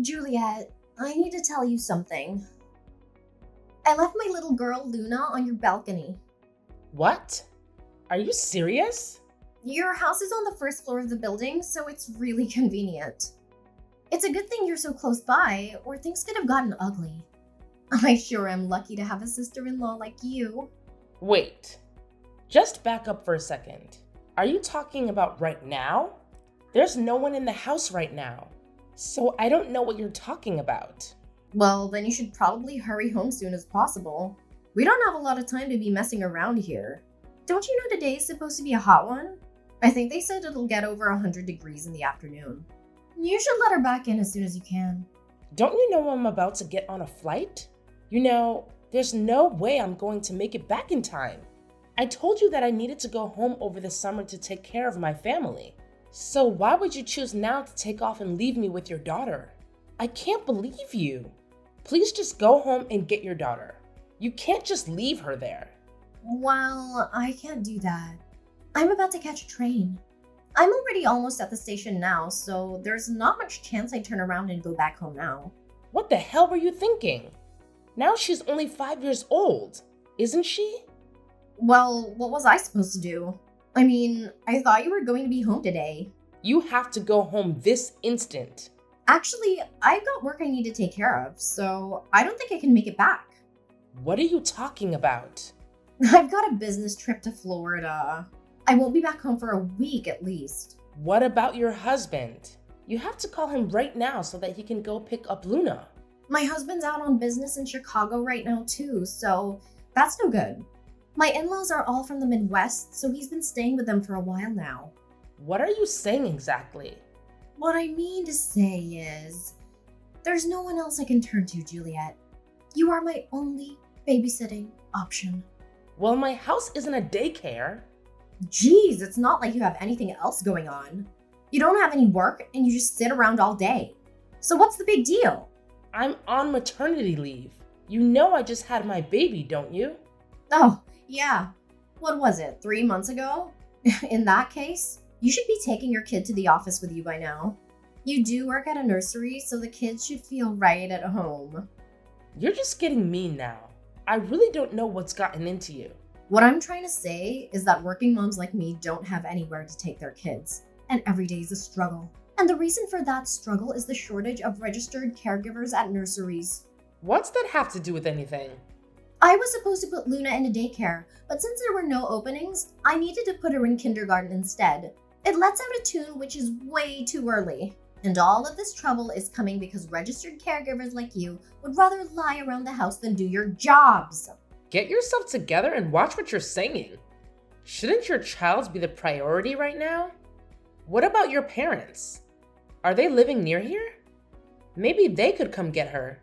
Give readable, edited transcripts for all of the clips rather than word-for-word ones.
Juliet, I need to tell you something. I left my little girl Luna on your balcony. What? Are you serious? Your house is on the first floor of the building, so it's really convenient. It's a good thing you're so close by, or things could have gotten ugly. I sure am lucky to have a sister-in-law like you. Wait. Just back up for a second. Are you talking about right now? There's no one in the house right now, so I don't know what you're talking about. Well, then you should probably hurry home soon as possible. We don't have a lot of time to be messing around here. Don't you know today is supposed to be a hot one? I think they said it'll get over 100 degrees in the afternoon. You should let her back in as soon as you can. Don't you know I'm about to get on a flight? You know, there's no way I'm going to make it back in time. I told you that I needed to go home over the summer to take care of my family. So why would you choose now to take off and leave me with your daughter? I can't believe you. Please just go home and get your daughter. You can't just leave her there. Well, I can't do that. I'm about to catch a train. I'm already almost at the station now, so there's not much chance I turn around and go back home now. What the hell were you thinking? Now she's only 5 years old, isn't she? Well, what was I supposed to do? I mean, I thought you were going to be home today. You have to go home this instant. Actually, I've got work I need to take care of, so I don't think I can make it back. What are you talking about? I've got a business trip to Florida. I won't be back home for a week at least. What about your husband? You have to call him right now so that he can go pick up Luna. My husband's out on business in Chicago right now too, so that's no good. My in-laws are all from the Midwest, so he's been staying with them for a while now. What are you saying exactly? What I mean to say is, there's no one else I can turn to, Juliet. You are my only babysitting option. Well, my house isn't a daycare. Geez, it's not like you have anything else going on. You don't have any work and you just sit around all day. So what's the big deal? I'm on maternity leave. You know I just had my baby, don't you? Oh, yeah. What was it, 3 months ago? In that case, you should be taking your kid to the office with you by now. You do work at a nursery, so the kids should feel right at home. You're just getting mean now. I really don't know what's gotten into you. What I'm trying to say is that working moms like me don't have anywhere to take their kids, and every day is a struggle. And the reason for that struggle is the shortage of registered caregivers at nurseries. What's that have to do with anything? I was supposed to put Luna in a daycare, but since there were no openings, I needed to put her in kindergarten instead. It lets out a tune which is way too early. And all of this trouble is coming because registered caregivers like you would rather lie around the house than do your jobs. Get yourself together and watch what you're saying. Shouldn't your child be the priority right now? What about your parents? Are they living near here? Maybe they could come get her.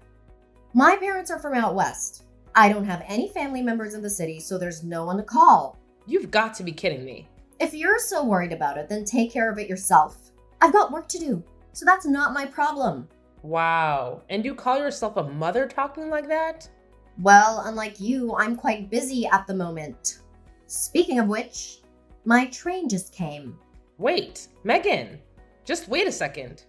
My parents are from out west. I don't have any family members in the city, so there's no one to call. You've got to be kidding me. If you're so worried about it, then take care of it yourself. I've got work to do, so that's not my problem. Wow, and you call yourself a mother talking like that? Well, unlike you, I'm quite busy at the moment. Speaking of which, my train just came. Wait, Megan, just wait a second.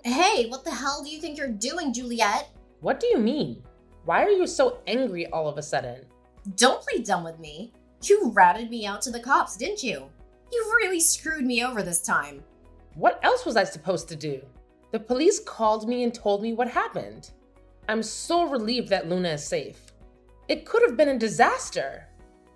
Hey, what the hell do you think you're doing, Juliet? What do you mean? Why are you so angry all of a sudden? Don't play dumb with me. You ratted me out to the cops, didn't you? You really screwed me over this time. What else was I supposed to do? The police called me and told me what happened. I'm so relieved that Luna is safe. It could have been a disaster.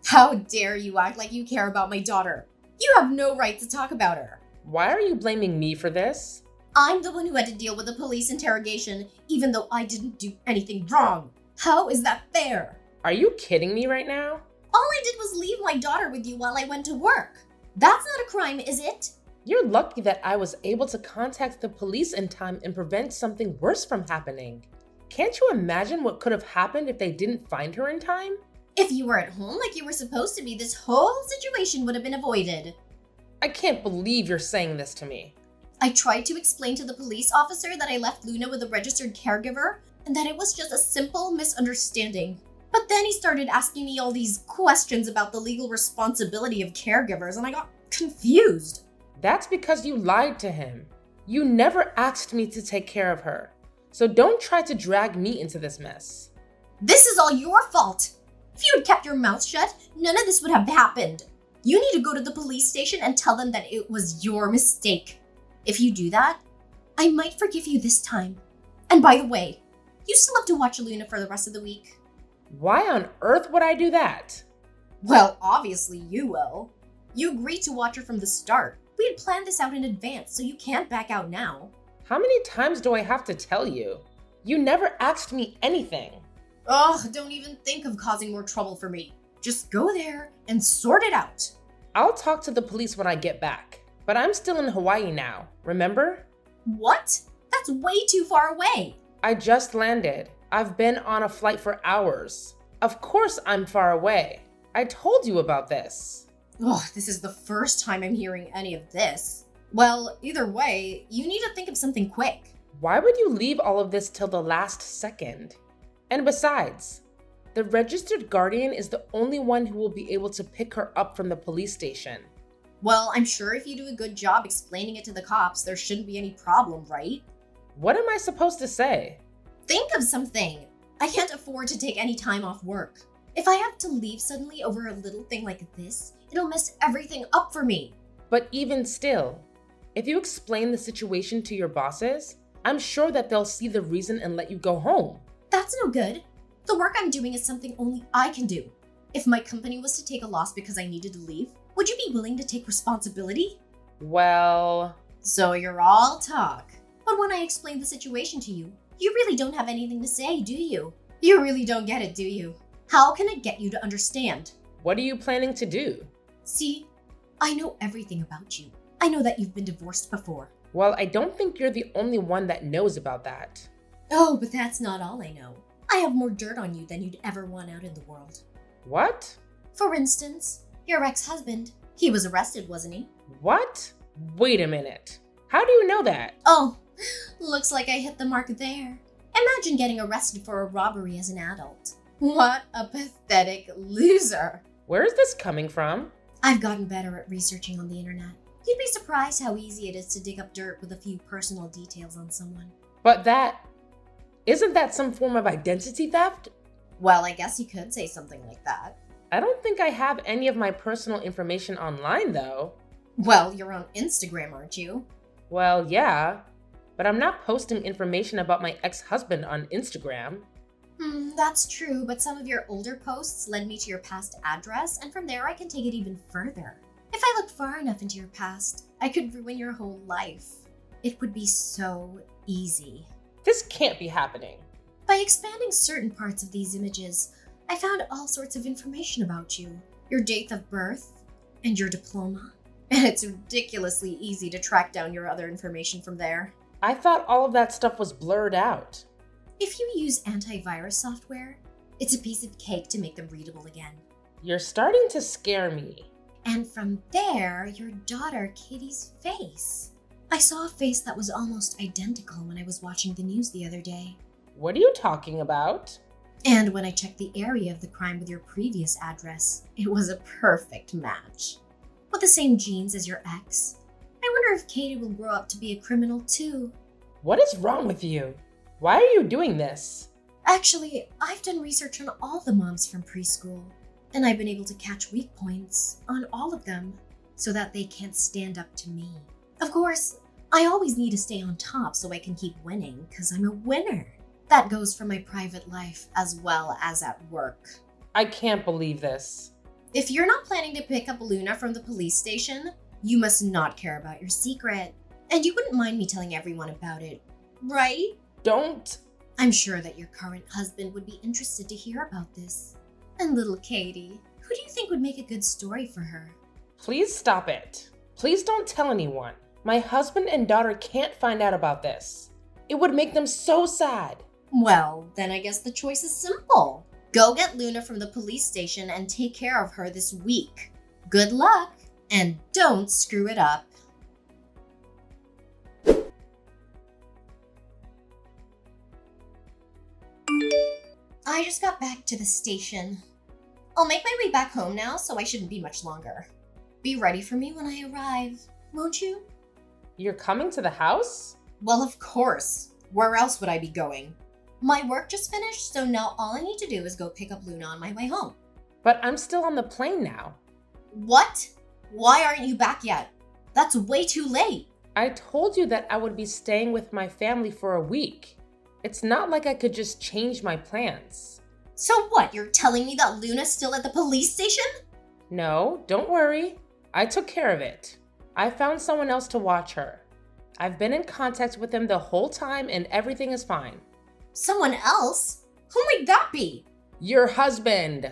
How dare you act like you care about my daughter? You have no right to talk about her. Why are you blaming me for this? I'm the one who had to deal with the police interrogation, even though I didn't do anything wrong. How is that fair? Are you kidding me right now? All I did was leave my daughter with you while I went to work. That's not a crime, is it? You're lucky that I was able to contact the police in time and prevent something worse from happening. Can't you imagine what could have happened if they didn't find her in time? If you were at home like you were supposed to be, this whole situation would have been avoided. I can't believe you're saying this to me. I tried to explain to the police officer that I left Luna with a registered caregiver and that it was just a simple misunderstanding. But then he started asking me all these questions about the legal responsibility of caregivers, and I got confused. That's because you lied to him. You never asked me to take care of her. So don't try to drag me into this mess. This is all your fault. If you had kept your mouth shut, none of this would have happened. You need to go to the police station and tell them that it was your mistake. If you do that, I might forgive you this time. And by the way, you still have to watch Luna for the rest of the week. Why on earth would I do that? Well, obviously you will. You agreed to watch her from the start. We had planned this out in advance, so you can't back out now. How many times do I have to tell you? You never asked me anything. Ugh, don't even think of causing more trouble for me. Just go there and sort it out. I'll talk to the police when I get back. But I'm still in Hawaii now, remember? What? That's way too far away. I just landed. I've been on a flight for hours. Of course I'm far away. I told you about this. Ugh, this is the first time I'm hearing any of this. Well, either way, you need to think of something quick. Why would you leave all of this till the last second? And besides, the registered guardian is the only one who will be able to pick her up from the police station. Well, I'm sure if you do a good job explaining it to the cops, there shouldn't be any problem, right? What am I supposed to say? Think of something. I can't afford to take any time off work. If I have to leave suddenly over a little thing like this, it'll mess everything up for me. But even still, if you explain the situation to your bosses, I'm sure that they'll see the reason and let you go home. That's no good. The work I'm doing is something only I can do. If my company was to take a loss because I needed to leave, would you be willing to take responsibility? Well... So you're all talk. But when I explain the situation to you, you really don't have anything to say, do you? You really don't get it, do you? How can I get you to understand? What are you planning to do? See, I know everything about you. I know that you've been divorced before. Well, I don't think you're the only one that knows about that. Oh, but that's not all I know. I have more dirt on you than you'd ever want out in the world. What? For instance, your ex-husband. He was arrested, wasn't he? What? Wait a minute. How do you know that? Oh, looks like I hit the mark there. Imagine getting arrested for a robbery as an adult. What a pathetic loser. Where is this coming from? I've gotten better at researching on the internet. You'd be surprised how easy it is to dig up dirt with a few personal details on someone. But isn't that some form of identity theft? Well, I guess you could say something like that. I don't think I have any of my personal information online, though. Well, you're on Instagram, aren't you? Well, yeah, but I'm not posting information about my ex-husband on Instagram. That's true, but some of your older posts led me to your past address, and from there I can take it even further. If I look far enough into your past, I could ruin your whole life. It would be so easy. This can't be happening. By expanding certain parts of these images, I found all sorts of information about you. Your date of birth, and your diploma. And it's ridiculously easy to track down your other information from there. I thought all of that stuff was blurred out. If you use antivirus software, it's a piece of cake to make them readable again. You're starting to scare me. And from there, your daughter Kitty's face. I saw a face that was almost identical when I was watching the news the other day. What are you talking about? And when I checked the area of the crime with your previous address, it was a perfect match. With the same genes as your ex. I wonder if Katie will grow up to be a criminal too. What is wrong with you? Why are you doing this? Actually, I've done research on all the moms from preschool, and I've been able to catch weak points on all of them so that they can't stand up to me. Of course, I always need to stay on top so I can keep winning, because I'm a winner. That goes for my private life as well as at work. I can't believe this. If you're not planning to pick up Luna from the police station, you must not care about your secret. And you wouldn't mind me telling everyone about it, right? Don't. I'm sure that your current husband would be interested to hear about this. And little Katie, who do you think would make a good story for her? Please stop it. Please don't tell anyone. My husband and daughter can't find out about this. It would make them so sad. Well, then I guess the choice is simple. Go get Luna from the police station and take care of her this week. Good luck, and don't screw it up. I just got back to the station. I'll make my way back home now, so I shouldn't be much longer. Be ready for me when I arrive, won't you? You're coming to the house? Well, of course. Where else would I be going? My work just finished, so now all I need to do is go pick up Luna on my way home. But I'm still on the plane now. What? Why aren't you back yet? That's way too late. I told you that I would be staying with my family for a week. It's not like I could just change my plans. So what, you're telling me that Luna's still at the police station? No, don't worry. I took care of it. I found someone else to watch her. I've been in contact with him the whole time and everything is fine. Someone else? Who might that be? Your husband.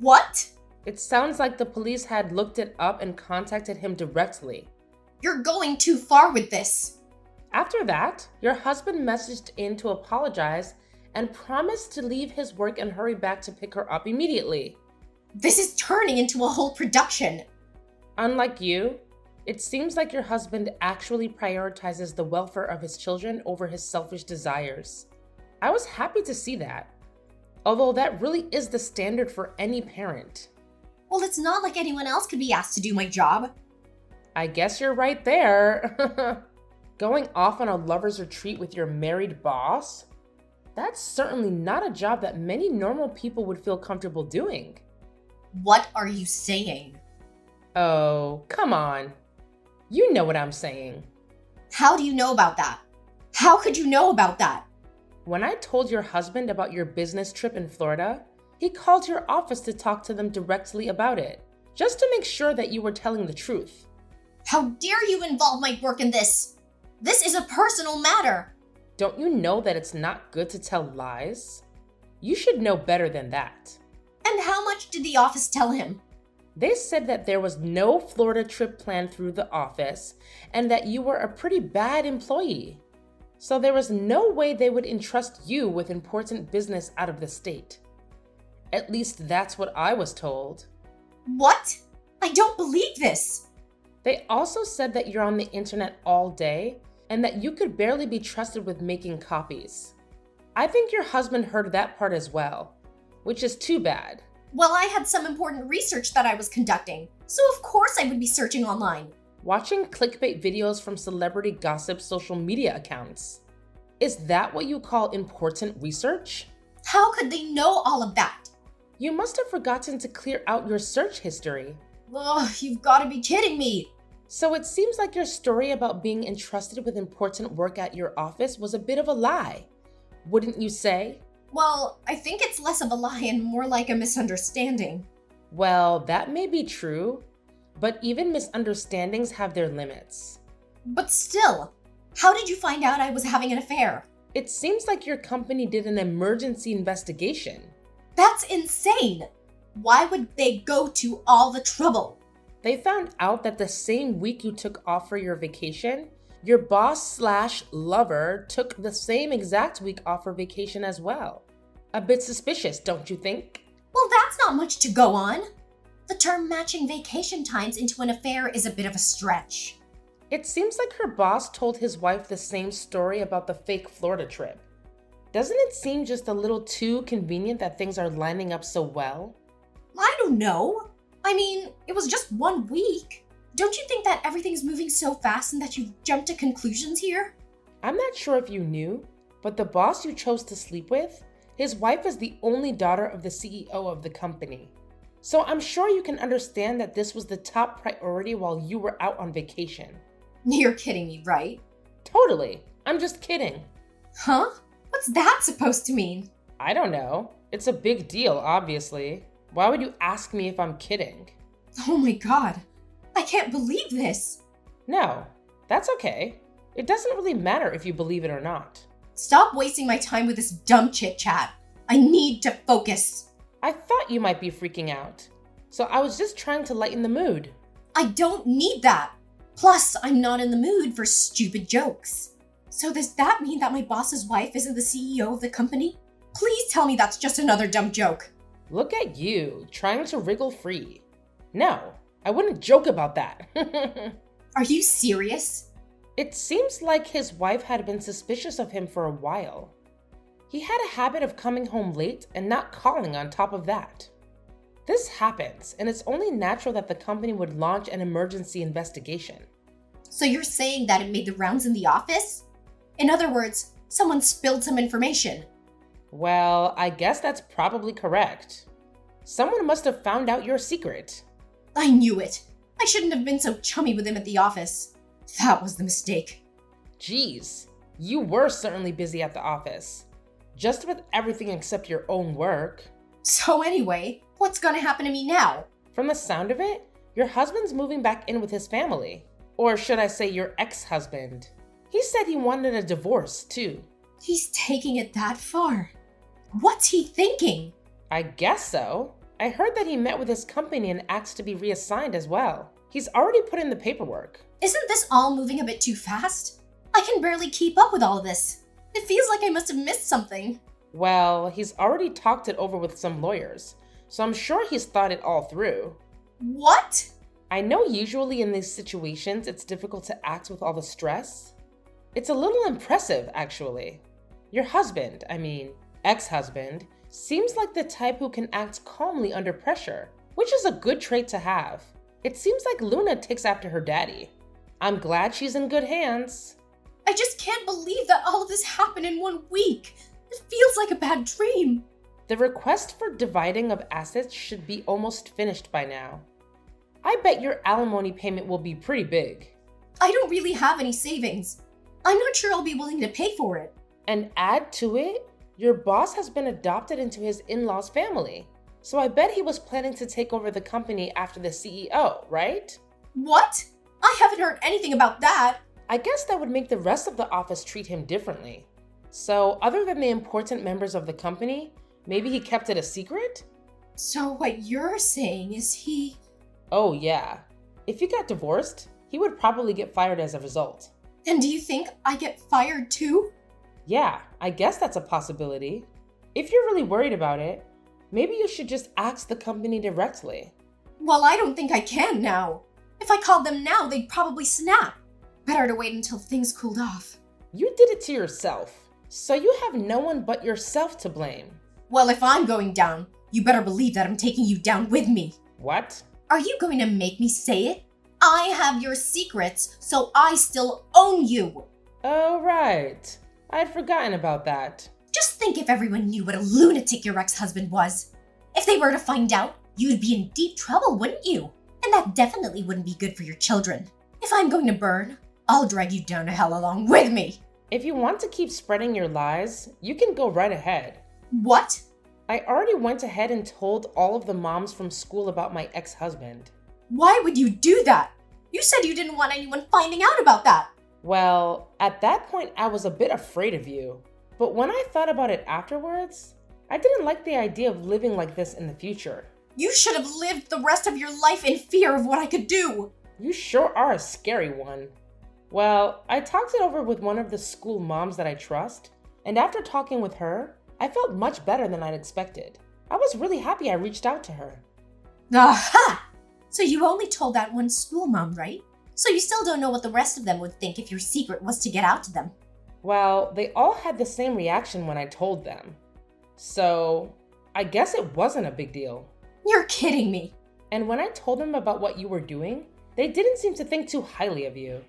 What? It sounds like the police had looked it up and contacted him directly. You're going too far with this. After that, your husband messaged in to apologize and promised to leave his work and hurry back to pick her up immediately. This is turning into a whole production. Unlike you, it seems like your husband actually prioritizes the welfare of his children over his selfish desires. I was happy to see that, although that really is the standard for any parent. Well, it's not like anyone else could be asked to do my job. I guess you're right there. Going off on a lover's retreat with your married boss? That's certainly not a job that many normal people would feel comfortable doing. What are you saying? Oh, come on. You know what I'm saying. How do you know about that? How could you know about that? When I told your husband about your business trip in Florida, he called your office to talk to them directly about it, just to make sure that you were telling the truth. How dare you involve my work in this? This is a personal matter. Don't you know that it's not good to tell lies? You should know better than that. And how much did the office tell him? They said that there was no Florida trip planned through the office and that you were a pretty bad employee. So there was no way they would entrust you with important business out of the state. At least that's what I was told. What? I don't believe this. They also said that you're on the internet all day and that you could barely be trusted with making copies. I think your husband heard that part as well, which is too bad. Well, I had some important research that I was conducting, so of course I would be searching online. Watching clickbait videos from celebrity gossip social media accounts. Is that what you call important research? How could they know all of that? You must have forgotten to clear out your search history. Ugh, you've got to be kidding me. So it seems like your story about being entrusted with important work at your office was a bit of a lie, wouldn't you say? Well, I think it's less of a lie and more like a misunderstanding. Well, that may be true, but even misunderstandings have their limits. But still, how did you find out I was having an affair? It seems like your company did an emergency investigation. That's insane! Why would they go to all the trouble? They found out that the same week you took off for your vacation, your boss/lover took the same exact week off for vacation as well. A bit suspicious, don't you think? Well, that's not much to go on. The term matching vacation times into an affair is a bit of a stretch. It seems like her boss told his wife the same story about the fake Florida trip. Doesn't it seem just a little too convenient that things are lining up so well? I don't know. I mean, it was just 1 week. Don't you think that everything's moving so fast and that you've jumped to conclusions here? I'm not sure if you knew, but the boss you chose to sleep with, his wife is the only daughter of the CEO of the company. So I'm sure you can understand that this was the top priority while you were out on vacation. You're kidding me, right? Totally. I'm just kidding. Huh? What's that supposed to mean? I don't know. It's a big deal, obviously. Why would you ask me if I'm kidding? Oh my god. I can't believe this. No, that's okay. It doesn't really matter if you believe it or not. Stop wasting my time with this dumb chit-chat. I need to focus. I thought you might be freaking out, so I was just trying to lighten the mood. I don't need that. Plus, I'm not in the mood for stupid jokes. So does that mean that my boss's wife isn't the CEO of the company? Please tell me that's just another dumb joke. Look at you, trying to wriggle free. No, I wouldn't joke about that. Are you serious? It seems like his wife had been suspicious of him for a while. He had a habit of coming home late and not calling on top of that. This happens, and it's only natural that the company would launch an emergency investigation. So you're saying that it made the rounds in the office? In other words, someone spilled some information. Well, I guess that's probably correct. Someone must have found out your secret. I knew it. I shouldn't have been so chummy with him at the office. That was the mistake. Geez, you were certainly busy at the office. Just with everything except your own work. So anyway, what's gonna happen to me now? From the sound of it, your husband's moving back in with his family. Or should I say your ex-husband. He said he wanted a divorce, too. He's taking it that far. What's he thinking? I guess so. I heard that he met with his company and asked to be reassigned as well. He's already put in the paperwork. Isn't this all moving a bit too fast? I can barely keep up with all of this. It feels like I must have missed something. Well, he's already talked it over with some lawyers, so I'm sure he's thought it all through. What? I know usually in these situations it's difficult to act with all the stress. It's a little impressive, actually. Your husband, ex-husband, seems like the type who can act calmly under pressure, which is a good trait to have. It seems like Luna takes after her daddy. I'm glad she's in good hands. I just can't believe that all of this happened in 1 week. It feels like a bad dream. The request for dividing of assets should be almost finished by now. I bet your alimony payment will be pretty big. I don't really have any savings. I'm not sure I'll be willing to pay for it. And add to it, your boss has been adopted into his in-laws' family. So I bet he was planning to take over the company after the CEO, right? What? I haven't heard anything about that. I guess that would make the rest of the office treat him differently. So other than the important members of the company, maybe he kept it a secret? So what you're saying is he... Oh yeah. If he got divorced, he would probably get fired as a result. And do you think I get fired too? Yeah, I guess that's a possibility. If you're really worried about it, maybe you should just ask the company directly. Well, I don't think I can now. If I called them now, they'd probably snap. Better to wait until things cooled off. You did it to yourself, so you have no one but yourself to blame. Well, if I'm going down, you better believe that I'm taking you down with me. What? Are you going to make me say it? I have your secrets, so I still own you. Oh, right. I'd forgotten about that. Just think if everyone knew what a lunatic your ex-husband was. If they were to find out, you'd be in deep trouble, wouldn't you? And that definitely wouldn't be good for your children. If I'm going to burn, I'll drag you down to hell along with me. If you want to keep spreading your lies, you can go right ahead. What? I already went ahead and told all of the moms from school about my ex-husband. Why would you do that? You said you didn't want anyone finding out about that. Well, at that point, I was a bit afraid of you. But when I thought about it afterwards, I didn't like the idea of living like this in the future. You should have lived the rest of your life in fear of what I could do. You sure are a scary one. Well, I talked it over with one of the school moms that I trust, and after talking with her, I felt much better than I'd expected. I was really happy I reached out to her. Aha! So you only told that one school mom, right? So you still don't know what the rest of them would think if your secret was to get out to them. Well, they all had the same reaction when I told them. So, I guess it wasn't a big deal. You're kidding me. And when I told them about what you were doing, they didn't seem to think too highly of you.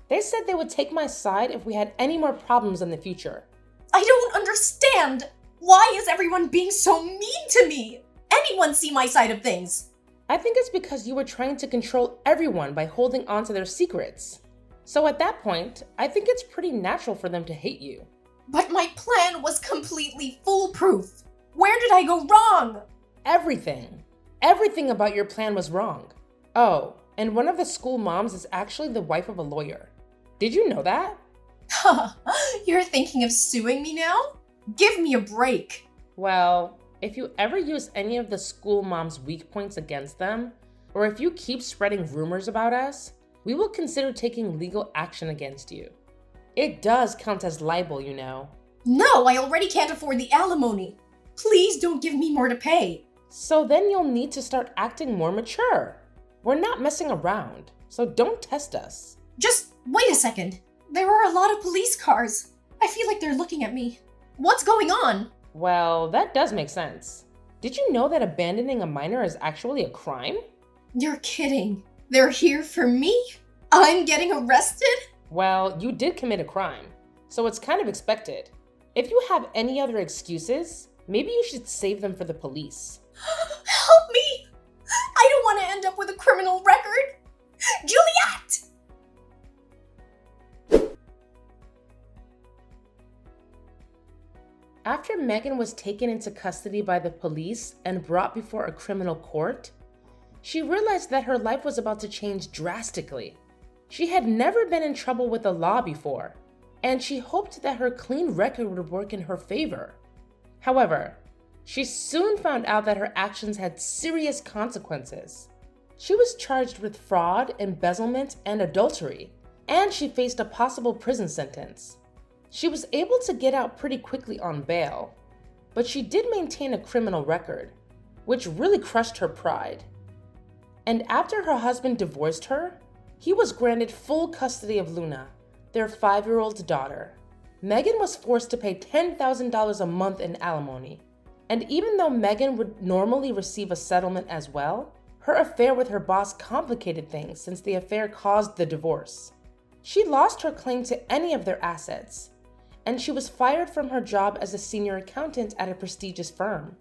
They said they would take my side if we had any more problems in the future. I don't understand. Why is everyone being so mean to me? Anyone see my side of things? I think it's because you were trying to control everyone by holding on to their secrets. So at that point, I think it's pretty natural for them to hate you. But my plan was completely foolproof. Where did I go wrong? Everything. Everything about your plan was wrong. Oh, and one of the school moms is actually the wife of a lawyer. Did you know that? You're thinking of suing me now? Give me a break. Well, if you ever use any of the school mom's weak points against them, or if you keep spreading rumors about us, we will consider taking legal action against you. It does count as libel, you know. No, I already can't afford the alimony. Please don't give me more to pay. So then you'll need to start acting more mature. We're not messing around, so don't test us. Just wait a second. There are a lot of police cars. I feel like they're looking at me. What's going on? Well, that does make sense. Did you know that abandoning a minor is actually a crime? You're kidding. They're here for me? I'm getting arrested? Well, you did commit a crime, so it's kind of expected. If you have any other excuses, maybe you should save them for the police. Help me! I don't want to end up with a criminal record! Juliet! After Megan was taken into custody by the police and brought before a criminal court, she realized that her life was about to change drastically. She had never been in trouble with the law before, and she hoped that her clean record would work in her favor. However, she soon found out that her actions had serious consequences. She was charged with fraud, embezzlement, and adultery, and she faced a possible prison sentence. She was able to get out pretty quickly on bail, but she did maintain a criminal record, which really crushed her pride. And after her husband divorced her, he was granted full custody of Luna, their 5-year-old daughter. Megan was forced to pay $10,000 a month in alimony. And even though Megan would normally receive a settlement as well, her affair with her boss complicated things since the affair caused the divorce. She lost her claim to any of their assets, and she was fired from her job as a senior accountant at a prestigious firm.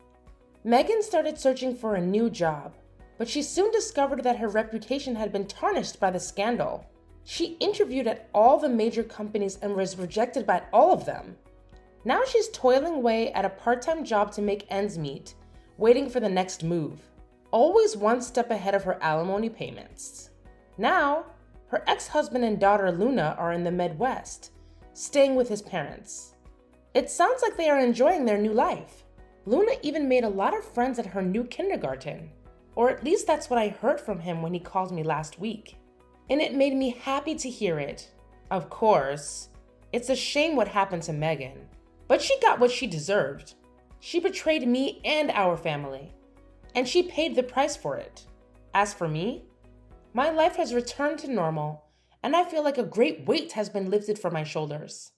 Megan started searching for a new job, but she soon discovered that her reputation had been tarnished by the scandal. She interviewed at all the major companies and was rejected by all of them. Now she's toiling away at a part-time job to make ends meet, waiting for the next move, always one step ahead of her alimony payments. Now, her ex-husband and daughter Luna are in the Midwest, staying with his parents. It sounds like they are enjoying their new life. Luna even made a lot of friends at her new kindergarten, or at least that's what I heard from him when he called me last week. And it made me happy to hear it. Of course, it's a shame what happened to Megan, but she got what she deserved. She betrayed me and our family, and she paid the price for it. As for me, my life has returned to normal, and I feel like a great weight has been lifted from my shoulders.